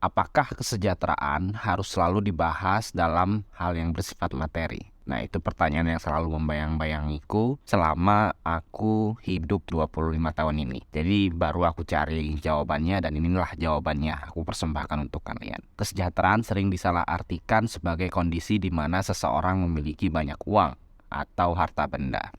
Apakah kesejahteraan harus selalu dibahas dalam hal yang bersifat materi? Nah, itu pertanyaan yang selalu membayang-bayangiku selama aku hidup 25 tahun ini. Jadi baru aku cari jawabannya dan inilah jawabannya aku persembahkan untuk kalian. Kesejahteraan sering disalahartikan sebagai kondisi di mana seseorang memiliki banyak uang atau harta benda.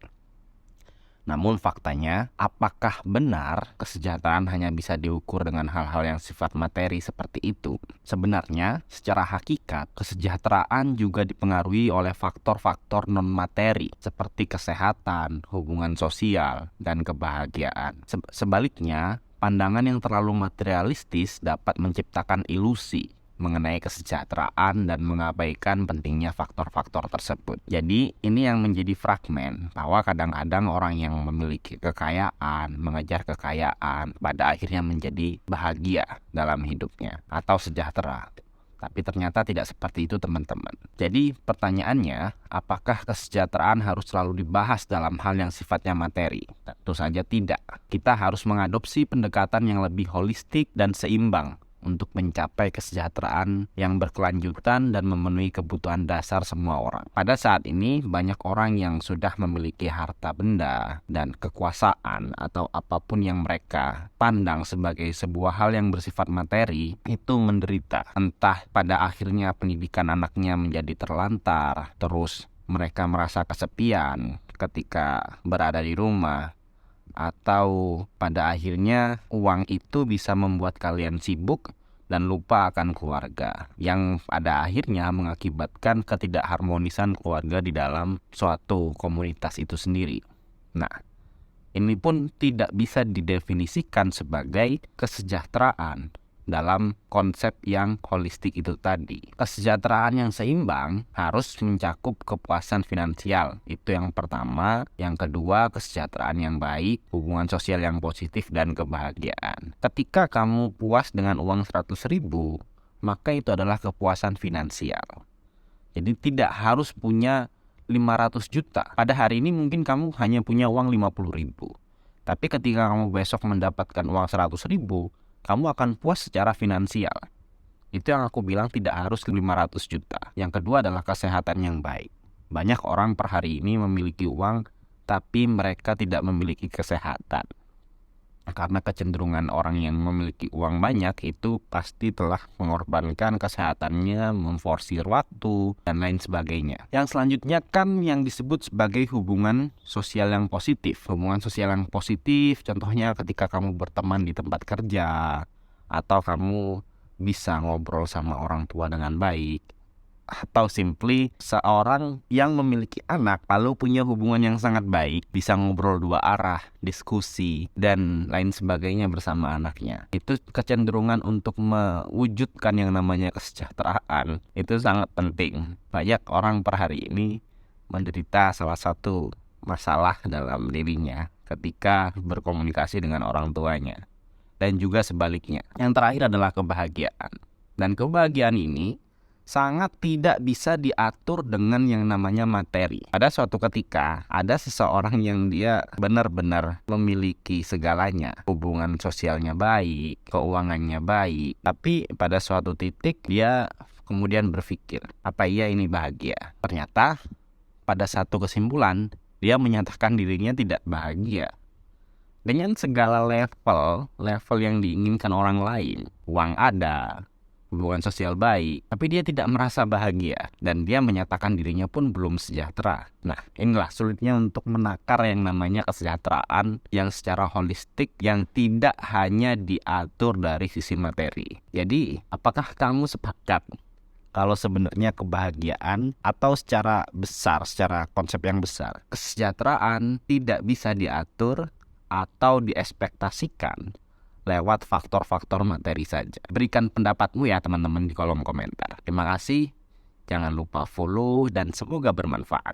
Namun faktanya, apakah benar kesejahteraan hanya bisa diukur dengan hal-hal yang sifat materi seperti itu? Sebenarnya, secara hakikat, kesejahteraan juga dipengaruhi oleh faktor-faktor non-materi seperti kesehatan, hubungan sosial, dan kebahagiaan. Sebaliknya, pandangan yang terlalu materialistis dapat menciptakan ilusi mengenai kesejahteraan dan mengabaikan pentingnya faktor-faktor tersebut. Jadi ini yang menjadi fragmen bahwa kadang-kadang orang yang memiliki kekayaan, mengejar kekayaan, pada akhirnya menjadi bahagia dalam hidupnya atau sejahtera. Tapi ternyata tidak seperti itu, teman-teman. Jadi pertanyaannya, apakah kesejahteraan harus selalu dibahas dalam hal yang sifatnya materi? Tentu saja tidak. Kita harus mengadopsi pendekatan yang lebih holistik dan seimbang untuk mencapai kesejahteraan yang berkelanjutan dan memenuhi kebutuhan dasar semua orang. Pada saat ini, banyak orang yang sudah memiliki harta benda dan kekuasaan atau apapun yang mereka pandang sebagai sebuah hal yang bersifat materi, itu menderita. Entah pada akhirnya pendidikan anaknya menjadi terlantar, terus mereka merasa kesepian ketika berada di rumah, atau pada akhirnya uang itu bisa membuat kalian sibuk dan lupa akan keluarga, yang pada akhirnya mengakibatkan ketidakharmonisan keluarga di dalam suatu komunitas itu sendiri. Nah, ini pun tidak bisa didefinisikan sebagai kesejahteraan dalam konsep yang holistik itu tadi. Kesejahteraan yang seimbang harus mencakup kepuasan finansial. Itu yang pertama. Yang kedua, kesejahteraan yang baik, hubungan sosial yang positif, dan kebahagiaan. Ketika kamu puas dengan uang 100.000, maka itu adalah kepuasan finansial. Jadi tidak harus punya 500 juta. Pada hari ini mungkin kamu hanya punya uang 50.000. Tapi ketika kamu besok mendapatkan uang 100.000, kamu akan puas secara finansial. Itu yang aku bilang, tidak harus 500 juta. Yang kedua adalah kesehatan yang baik. Banyak orang per hari ini memiliki uang, tapi mereka tidak memiliki kesehatan. Karena kecenderungan orang yang memiliki uang banyak itu pasti telah mengorbankan kesehatannya, memforsir waktu, dan lain sebagainya. Yang selanjutnya kan yang disebut sebagai hubungan sosial yang positif. Hubungan sosial yang positif contohnya ketika kamu berteman di tempat kerja, atau kamu bisa ngobrol sama orang tua dengan baik, atau simply seorang yang memiliki anak lalu punya hubungan yang sangat baik, bisa ngobrol dua arah, diskusi, dan lain sebagainya bersama anaknya. Itu kecenderungan untuk mewujudkan yang namanya kesejahteraan itu sangat penting. Banyak orang per hari ini menderita salah satu masalah dalam dirinya ketika berkomunikasi dengan orang tuanya, dan juga sebaliknya. Yang terakhir adalah kebahagiaan. Dan kebahagiaan ini sangat tidak bisa diatur dengan yang namanya materi. Pada suatu ketika, ada seseorang yang dia benar-benar memiliki segalanya. Hubungan sosialnya baik, keuangannya baik. Tapi pada suatu titik, dia kemudian berpikir, apa iya ini bahagia? Ternyata, pada satu kesimpulan, dia menyatakan dirinya tidak bahagia. Dengan segala level yang diinginkan orang lain. Uang ada, hubungan sosial baik, tapi dia tidak merasa bahagia, dan dia menyatakan dirinya pun belum sejahtera. Nah, inilah sulitnya untuk menakar yang namanya kesejahteraan yang secara holistik, yang tidak hanya diatur dari sisi materi. Jadi, apakah kamu sepakat kalau sebenarnya kebahagiaan, atau secara besar, secara konsep yang besar, kesejahteraan tidak bisa diatur atau diekspektasikan lewat faktor-faktor materi saja? Berikan pendapatmu ya teman-teman di kolom komentar. Terima kasih, jangan lupa follow, dan semoga bermanfaat.